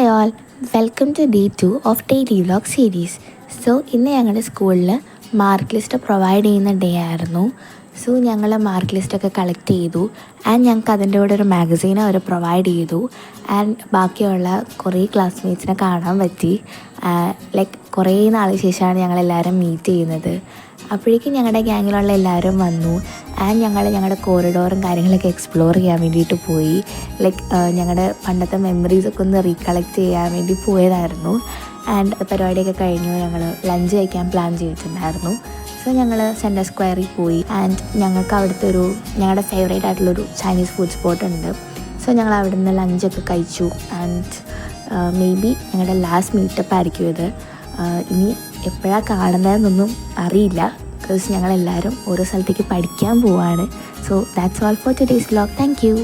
Hi all, welcome to day 2 of daily vlog series. So ഇന്ന് ഞങ്ങളുടെ സ്കൂളിൽ mark list provide ചെയ്യുന്ന day ആയിരുന്നു. സോ ഞങ്ങൾ മാർക്ക് ലിസ്റ്റൊക്കെ കളക്ട് ചെയ്തു ആൻഡ് ഞങ്ങൾക്ക് അതിൻ്റെ കൂടെ ഒരു മാഗസീൻ അവർ പ്രൊവൈഡ് ചെയ്തു. ആൻഡ് ബാക്കിയുള്ള കുറേ ക്ലാസ്മേറ്റ്സിനെ കാണാൻ പറ്റി. ലൈക്ക് കുറേ നാളിന് ശേഷമാണ് ഞങ്ങളെല്ലാവരും മീറ്റ് ചെയ്യുന്നത്. അപ്പോഴേക്കും ഞങ്ങളുടെ ഗ്യാങ്ങിലുള്ള എല്ലാവരും വന്നു ആൻഡ് ഞങ്ങളുടെ കോറിഡോറും കാര്യങ്ങളൊക്കെ എക്സ്പ്ലോർ ചെയ്യാൻ വേണ്ടിയിട്ട് പോയി. ലൈക്ക് ഞങ്ങളുടെ പണ്ടത്തെ മെമ്മറീസൊക്കെ ഒന്ന് റീകളക്ട് ചെയ്യാൻ വേണ്ടി പോയതായിരുന്നു. ആൻഡ് പരിപാടിയൊക്കെ കഴിഞ്ഞു ഞങ്ങൾ ലഞ്ച് കഴിക്കാൻ പ്ലാൻ ചെയ്തിട്ടുണ്ടായിരുന്നു. സോ ഞങ്ങൾ സെൻറ്റർ സ്ക്വയറിൽ പോയി ആൻഡ് ഞങ്ങൾക്ക് അവിടുത്തെ ഞങ്ങളുടെ ഫേവറേറ്റ് ആയിട്ടുള്ളൊരു ചൈനീസ് ഫുഡ് സ്പോട്ട് ഉണ്ട്. സോ ഞങ്ങൾ അവിടെ നിന്ന് ലഞ്ചൊക്കെ കഴിച്ചു ആൻഡ് മേ ബി ഞങ്ങളുടെ ലാസ്റ്റ് മീറ്റപ്പ് ആയിരിക്കും ഇത്. ഇനി എപ്പോഴാണ് കാണുന്നതെന്നൊന്നും അറിയില്ല, ബിക്കോസ് ഞങ്ങളെല്ലാവരും ഓരോ സ്ഥലത്തേക്ക് പഠിക്കാൻ പോവാണ്. So that's all for today's vlog. Thank you.